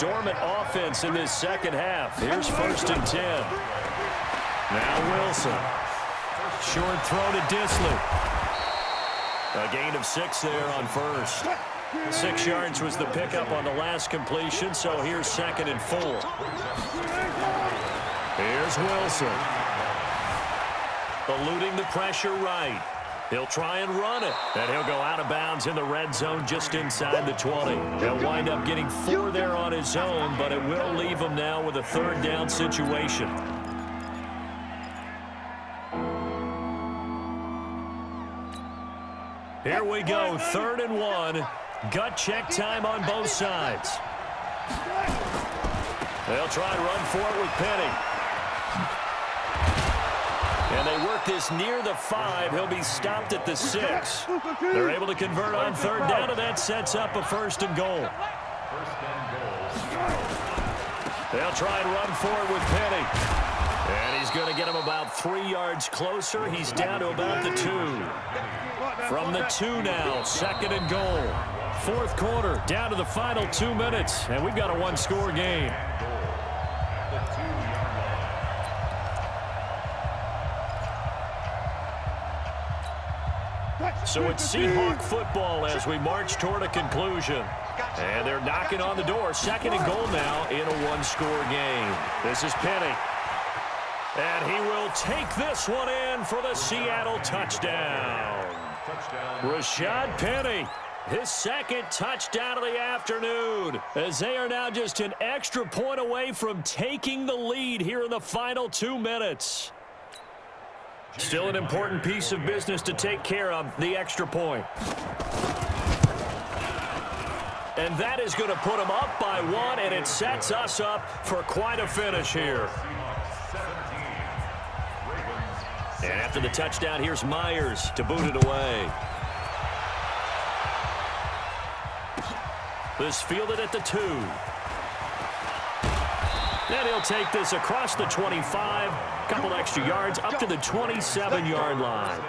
dormant offense in this second half. Here's 1st and 10. Now Wilson. Short throw to Disley. A gain of 6 there on first. 6 yards was the pickup on the last completion, so here's 2nd and 4. Here's Wilson. Eluding the pressure right. He'll try and run it. And he'll go out of bounds in the red zone just inside the 20. He'll wind up getting 4 there on his own, but it will leave him now with a 3rd down situation. Here we go, 3rd and 1. Gut check time on both sides. They'll try to run for it with Penny. And they work this near the 5. He'll be stopped at the 6. They're able to convert on 3rd down, and that sets up a 1st and goal. They'll try and run for it with Penny. And he's going to get him about 3 yards closer. He's down to about the 2. From the 2 now, 2nd and goal. 4th quarter, down to the final 2 minutes, and we've got a 1-score game. So it's Seahawk football as we march toward a conclusion. And they're knocking on the door. 2nd and goal now in a 1-score game. This is Penny. And he will take this one in for the Seattle touchdown. Rashad Penny, his 2nd touchdown of the afternoon, as they are now just an extra point away from taking the lead here in the final 2 minutes. Still an important piece of business to take care of, the extra point. And that is going to put them up by 1, and it sets us up for quite a finish here. And after the touchdown, here's Myers to boot it away. This fielded at the 2. And he'll take this across the 25. Couple extra yards up to the 27-yard line.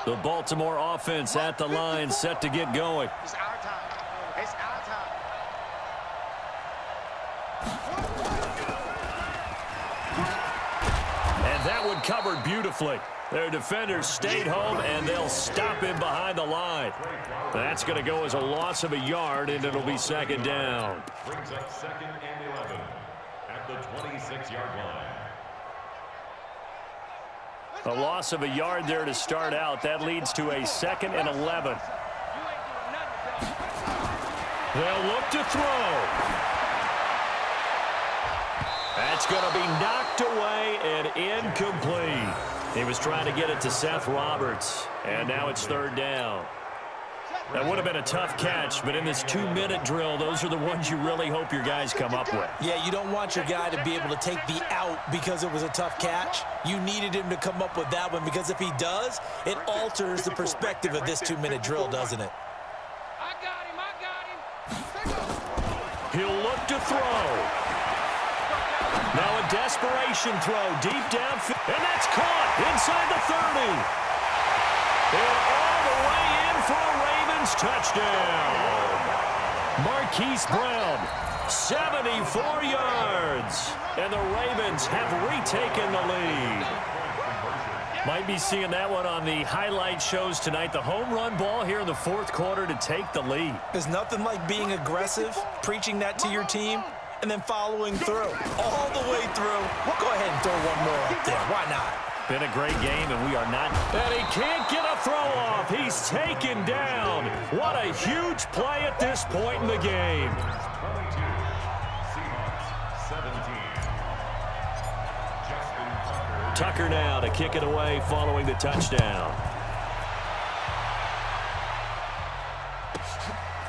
The Baltimore offense at the line, set to get going. It's our time. It's our time. And that one covered beautifully. Their defenders stayed home, and they'll stop him behind the line. That's going to go as a loss of a yard, and it'll be 2nd down. Brings up 2nd and 11 at the 26-yard line. A loss of a yard there to start out. That leads to a 2nd and 11. They'll look to throw. That's going to be knocked away and incomplete. He was trying to get it to Seth Roberts, and now it's 3rd down. That would have been a tough catch, but in this 2-minute drill, those are the ones you really hope your guys come up with. Yeah, you don't want your guy to be able to take the out because it was a tough catch. You needed him to come up with that one, because if he does, it alters the perspective of this 2-minute drill, doesn't it? I got him. He'll look to throw. Now a desperation throw deep downfield, and that's caught inside the 30. And all the way in for a Ravens touchdown. Marquise Brown, 74 yards. And the Ravens have retaken the lead. Might be seeing that one on the highlight shows tonight. The home run ball here in the 4th quarter to take the lead. There's nothing like being aggressive, preaching that to your team, and then following through, all the way through. Go ahead and throw one more up there. Why not? Been a great game, and we are not. And he can't get a throw off. He's taken down. What a huge play at this point in the game. 22, Seahawks 17. Tucker now to kick it away following the touchdown.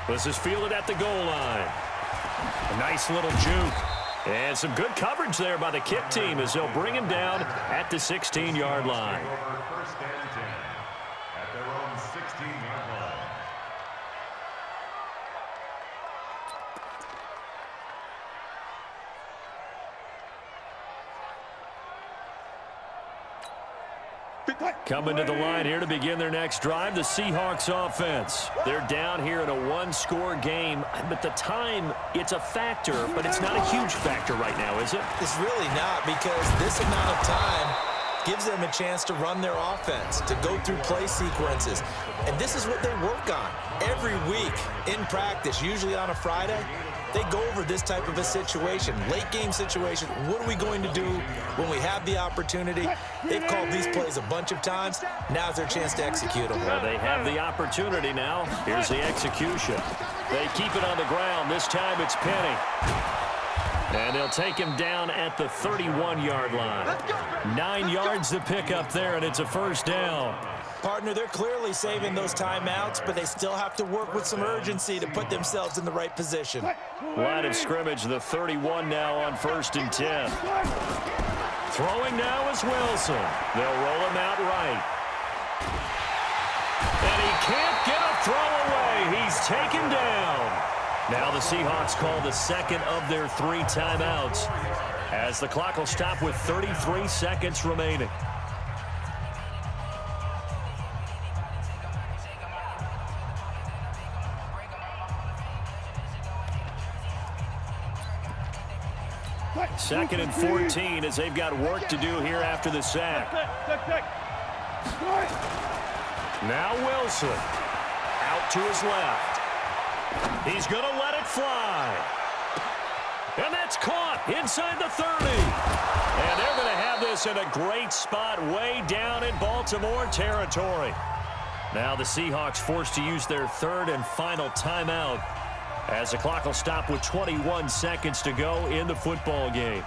This is fielded at the goal line. A nice little juke. And some good coverage there by the kick team as they'll bring him down at the 16-yard line. 1st and 10 at their own 16-yard line. Coming to the line here to begin their next drive, the Seahawks offense. They're down here in a one-score game. But the time, it's a factor, but it's not a huge factor right now, is it? It's really not, because this amount of time gives them a chance to run their offense, to go through play sequences. And this is what they work on every week in practice, usually on a Friday. They go over this type of a situation, late game situation. What are we going to do when we have the opportunity? They've called these plays a bunch of times. Now's their chance to execute them. Well, they have the opportunity now. Here's the execution. They keep it on the ground. This time it's Penny. And they'll take him down at the 31-yard line. 9 yards to pick up there, and it's a first down. Partner, they're clearly saving those timeouts, but they still have to work with some urgency to put themselves in the right position. Line of scrimmage, the 31 now on 1st and 10. Throwing now is Wilson. They'll roll him out right. And he can't get a throw away. He's taken down. Now the Seahawks call the second of their 3 timeouts as the clock will stop with 33 seconds remaining. Second and 14 as they've got work to do here after the sack. Now Wilson out to his left. He's going to let it fly. And that's caught inside the 30. And they're going to have this in a great spot way down in Baltimore territory. Now the Seahawks forced to use their 3rd and final timeout as the clock will stop with 21 seconds to go in the football game.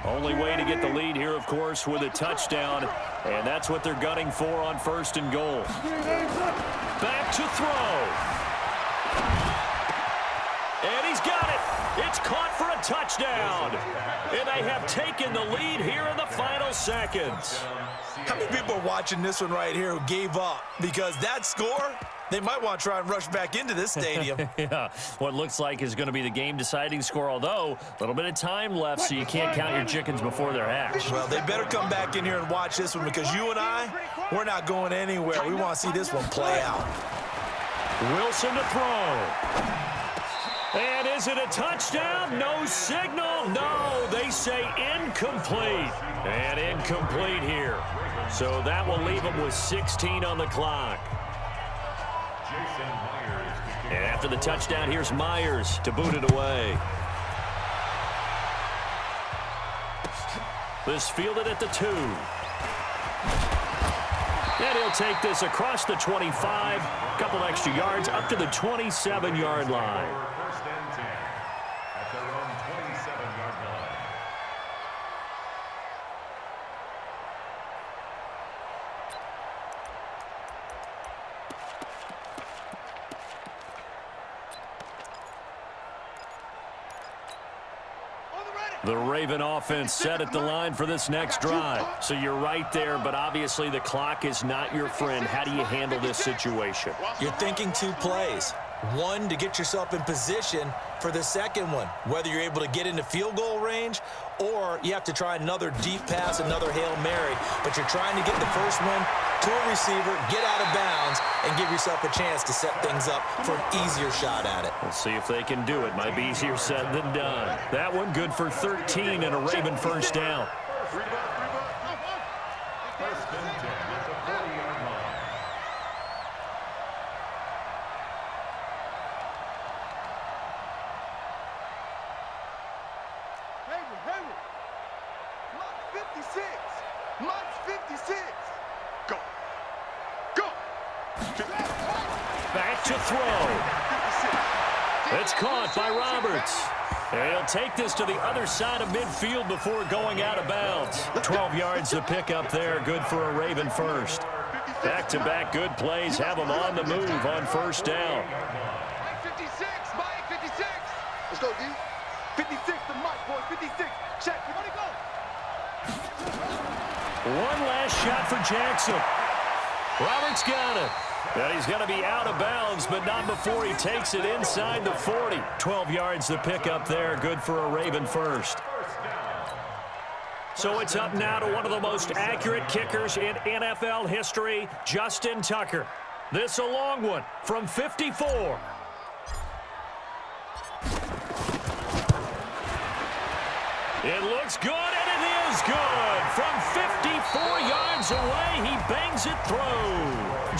Only way to get the lead here, of course, with a touchdown, and that's what they're gunning for on 1st and goal. Back to throw. And he's got it. It's caught for a touchdown. And they have taken the lead here in the final seconds. How many people are watching this one right here who gave up? Because that score, they might want to try and rush back into this stadium. Yeah, what looks like is going to be the game-deciding score, although a little bit of time left, so you can't count your chickens before they're hatched. Well, they better come back in here and watch this one, because you and I, we're not going anywhere. We want to see this one play out. Wilson to throw. And is it a touchdown? No signal. No, they say incomplete. And incomplete here. So that will leave them with 16 on the clock. And after the touchdown, here's Myers to boot it away. This fielded at the 2. And he'll take this across the 25. Couple extra yards up to the 27-yard line. First and 10 at their own 27-yard line. The Raven offense set at the line for this next drive. So you're right there, but obviously the clock is not your friend. How do you handle this situation? You're thinking 2 plays. One, to get yourself in position for the second one, whether you're able to get into field goal range or you have to try another deep pass, another Hail Mary. But you're trying to get the first one to a receiver, get out of bounds, and give yourself a chance to set things up for an easier shot at it. We'll see if they can do it. Might be easier said than done. That one good for 13 and a Raven first down. First and 10 at the 40-yard line. Hayward. Mark 56. Mark 56. Go. Back to throw. It's caught by Roberts. And he'll take this to the other side of midfield before going out of bounds. 12 yards to pick up there. Good for a Raven first. Back-to-back good plays have them on the move on first down. Mike 56. Mike 56. Let's go, D. 56 to Mike, boys. 56. Check. You want to go? One last shot for Jackson. Roberts got it. And he's going to be out of bounds, but not before he takes it inside the 40. 12 yards to pick up there. Good for a Raven first. So it's up now to one of the most accurate kickers in NFL history, Justin Tucker. This a long one from 54. It looks good, and it is good. From 54 yards away, he bangs it through.